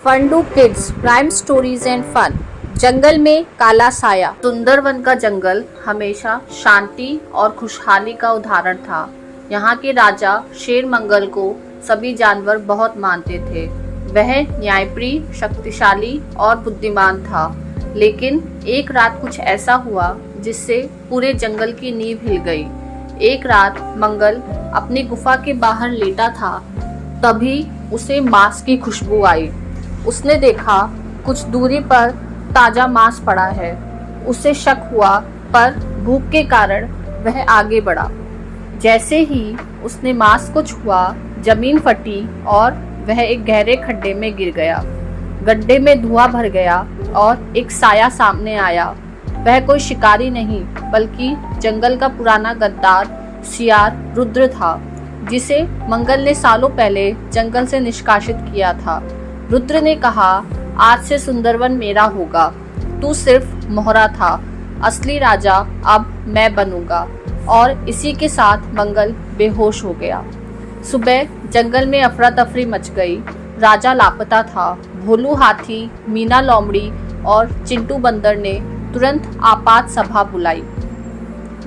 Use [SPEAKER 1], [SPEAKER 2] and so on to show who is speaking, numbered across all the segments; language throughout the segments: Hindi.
[SPEAKER 1] फंडू kids prime stories and fun. जंगल में काला साया। सुंदरवन का जंगल हमेशा शांति और खुशहाली का उदाहरण था। यहाँ के राजा शेर मंगल को सभी जानवर बहुत मानते थे। वह न्यायप्रिय, शक्तिशाली और बुद्धिमान था। लेकिन एक रात कुछ ऐसा हुआ जिससे पूरे जंगल की नींव हिल गई। एक रात मंगल अपनी गुफा के बाहर लेटा था, तभी उसे मांस की खुशबू आई। उसने देखा कुछ दूरी पर ताजा मांस पड़ा है। उसे शक हुआ, पर भूख के कारण वह आगे बढ़ा। जैसे ही उसने मांस को छुआ, जमीन फटी और वह एक गहरे खड्डे में गिर गया। गड्ढे में धुआं भर गया और एक साया सामने आया। वह कोई शिकारी नहीं, बल्कि जंगल का पुराना गद्दार सियार रुद्र था, जिसे मंगल ने सालों पहले जंगल से निष्कासित किया था। रुद्र ने कहा, आज से सुंदरवन मेरा होगा। तू सिर्फ मोहरा था, असली राजा अब मैं बनूंगा। और इसी के साथ मंगल बेहोश हो गया। सुबह जंगल में अफरा तफरी मच गई। राजा लापता था। भोलू हाथी, मीना लोमड़ी और चिंटू बंदर ने तुरंत आपात सभा बुलाई।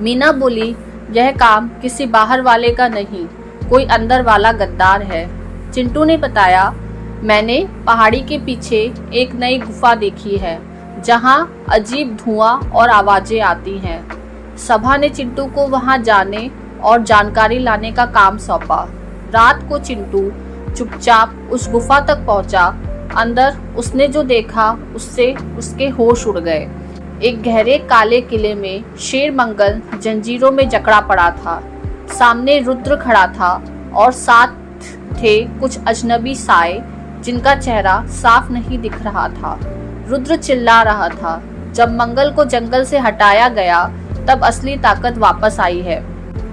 [SPEAKER 1] मीना बोली, यह काम किसी बाहर वाले का नहीं, कोई अंदर वाला गद्दार है। चिंटू ने बताया, मैंने पहाड़ी के पीछे एक नई गुफा देखी है, जहां अजीब धुआं और आवाजें आती हैं। सभा ने चिंटू को वहां जाने और जानकारी लाने का काम सौंपा। रात को चिंटू चुपचाप उस गुफा तक पहुंचा। अंदर उसने जो देखा, उससे उसके होश उड़ गए। एक गहरे काले किले में शेर मंगल जंजीरों में जकड़ा पड़ा था। सामने रुद्र खड़ा था और साथ थे कुछ अजनबी साए, जिनका चेहरा साफ नहीं दिख रहा था। रुद्र चिल्ला रहा था, जब मंगल को जंगल से हटाया गया तब असली ताकत वापस आई है।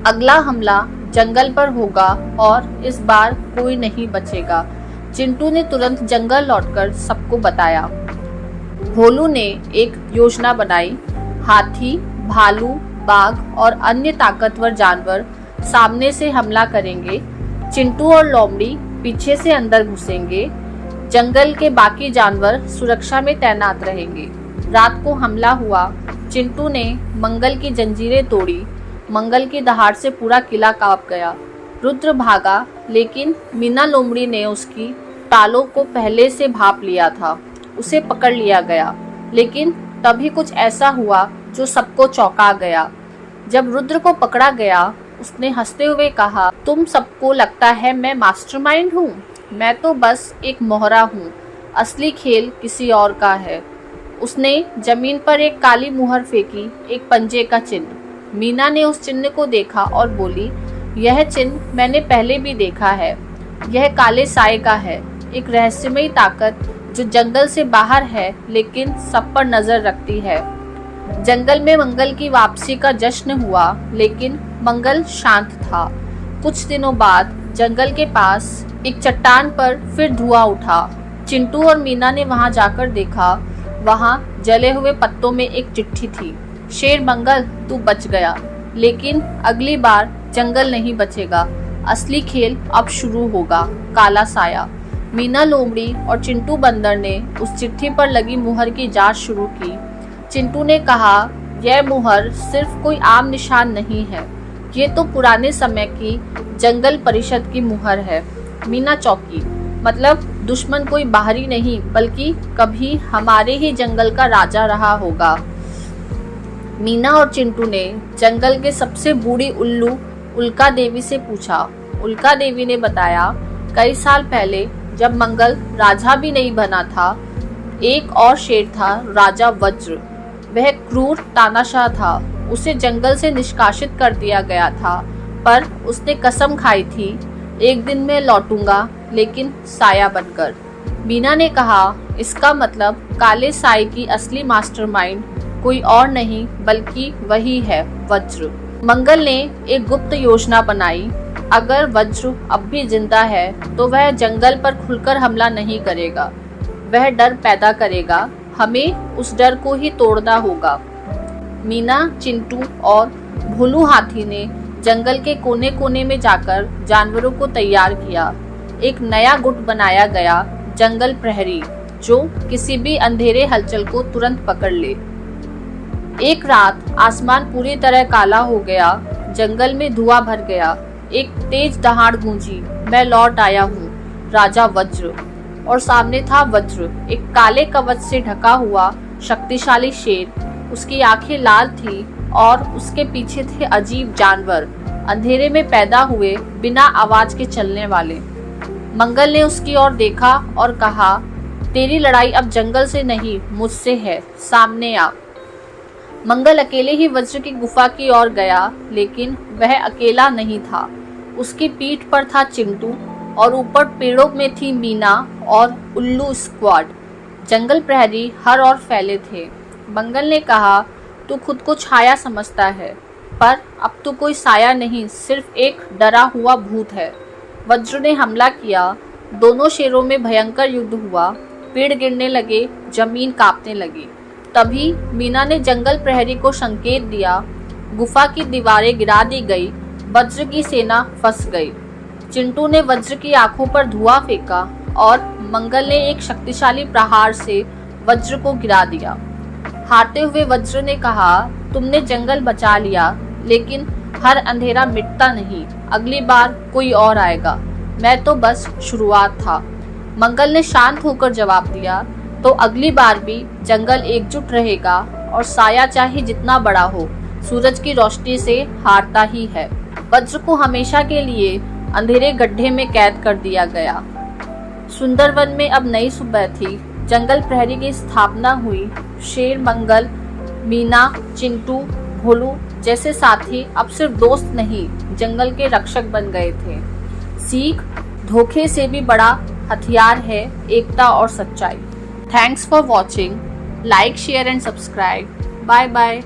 [SPEAKER 1] अगला हमला जंगल पर होगा और इस बार कोई नहीं बचेगा। चिंटू ने तुरंत जंगल लौटकर सबको बताया। भोलू ने एक योजना बनाई। हाथी, भालू, बाघ और अन्य ताकतवर जानवर सामने से हमला करेंगे। चिंटू और लोमड़ी पीछे से अंदर घुसेंगे। जंगल के बाकी जानवर सुरक्षा में तैनात रहेंगे। रात को हमला हुआ। चिंटू ने मंगल की जंजीरें तोड़ी। मंगल की दहाड़ से पूरा किला कांप गया। रुद्र भागा, लेकिन मीना लोमड़ी ने उसकी टालों को पहले से भाप लिया था। उसे पकड़ लिया गया, लेकिन तभी कुछ ऐसा हुआ जो सबको चौंका गया। जब रुद्र को पकड़ा गया, उसने हंसते हुए कहा, तुम सबको लगता है मैं मास्टरमाइंड हूँ? मैं तो बस एक मोहरा हूँ। असली खेल किसी और का है। उसने जमीन पर एक काली मुहर फेंकी, एक पंजे का चिन्ह। मीना ने उस चिन्ह को देखा और बोली, यह चिन्ह मैंने पहले भी देखा है। यह काले साए का है, एक रहस्यमयी ताकत जो जंगल से बाहर है लेकिन सब पर नजर रखती है। जंगल में मंगल की वापसी का जश्न हुआ, लेकिन मंगल शांत था। कुछ दिनों बाद जंगल के पास एक चट्टान पर फिर धुआं उठा। चिंटू और मीना ने वहां जाकर देखा। वहां जले हुए पत्तों में एक चिट्ठी थी। शेर मंगल, तू बच गया, लेकिन अगली बार जंगल नहीं बचेगा। असली खेल अब शुरू होगा, काला साया। मीना लोमड़ी और चिंटू बंदर ने उस चिट्ठी पर लगी मुहर की जांच शुरू की। चिंटू ने कहा, यह मुहर सिर्फ कोई आम निशान नहीं है, ये तो पुराने समय की जंगल परिषद की मुहर है। मीना चौकी, मतलब दुश्मन कोई बाहरी नहीं, बल्कि कभी हमारे ही जंगल का राजा रहा होगा। मीना और चिंटू ने जंगल के सबसे बूढ़ी उल्लू उल्का देवी से पूछा। उल्का देवी ने बताया, कई साल पहले जब मंगल राजा भी नहीं बना था, एक और शेर था, राजा वज्र। वह क्रूर तानाशाह था। उसे जंगल से निष्कासित कर दिया गया था, पर उसने कसम खाई थी, एक दिन मैं लौटूंगा, लेकिन साया बनकर। मीना ने कहा, इसका मतलब काले साए की असली मास्टरमाइंड कोई और नहीं, बल्कि वही है, वज्र। मंगल ने एक गुप्त योजना बनाई। अगर वज्र अब भी जिंदा है तो वह जंगल पर खुलकर हमला नहीं करेगा। वह डर पैदा करेगा। हमें उस डर को ही तोड़ना होगा। मीना, चिंटू और भोलू हाथी ने जंगल के कोने कोने में जाकर जानवरों को तैयार किया। एक नया गुट बनाया गया जंगल प्रहरी, जो किसी भी अंधेरे हलचल को तुरंत पकड़ ले। एक रात आसमान पूरी तरह काला हो गया, जंगल में धुआं भर गया। एक तेज दहाड़ गूंजी, मैं लौट आया हूँ, राजा वज्र। और सामने था वज्र, एक काले कवच से ढका हुआ शक्तिशाली शेर। उसकी आंखें लाल थी और उसके पीछे थे अजीब जानवर, अंधेरे में पैदा हुए, बिना आवाज के चलने वाले। मंगल ने उसकी ओर देखा और कहा, तेरी लड़ाई अब जंगल से नहीं, मुझसे है, सामने आ। मंगल अकेले ही वज्र की गुफा की ओर गया, लेकिन वह अकेला नहीं था। उसकी पीठ पर था चिंटू और ऊपर पेड़ों में थी मीना और उल्लू स्क्वाड। जंगल प्रहरी हर ओर फैले थे। मंगल ने कहा, तू खुद को छाया समझता है, पर अब तो कोई साया नहीं, सिर्फ एक डरा हुआ भूत है। वज्र ने हमला किया, दोनों शेरों में भयंकर युद्ध हुआ। पेड़ गिरने लगे, जमीन कांपने लगी। तभी मीना ने जंगल प्रहरी को संकेत दिया, गुफा की दीवारें गिरा दी गई, वज्र की सेना फंस गई। चिंटू ने वज्र की आंखों पर धुआं फेंका और मंगल ने एक शक्तिशाली प्रहार से वज्र को गिरा दिया। हारते हुए वज्र ने कहा, तुमने जंगल बचा लिया, लेकिन हर अंधेरा मिटता नहीं, अगली बार कोई और आएगा, मैं तो बस शुरुआत था। मंगल ने शांत होकर जवाब दिया, तो अगली बार भी जंगल एकजुट रहेगा और साया चाहे जितना बड़ा हो, सूरज की रोशनी से हारता ही है। वज्र को हमेशा के लिए अंधेरे गड्ढे में कैद कर दिया गया। सुंदरवन में अब नई सुबह थी। जंगल प्रहरी की स्थापना हुई। शेर, मंगल, मीना, चिंटू, भोलू जैसे साथी अब सिर्फ दोस्त नहीं, जंगल के रक्षक बन गए थे। सीख, धोखे से भी बड़ा हथियार है एकता और सच्चाई। Thanks for watching. Like, share and subscribe. Bye bye.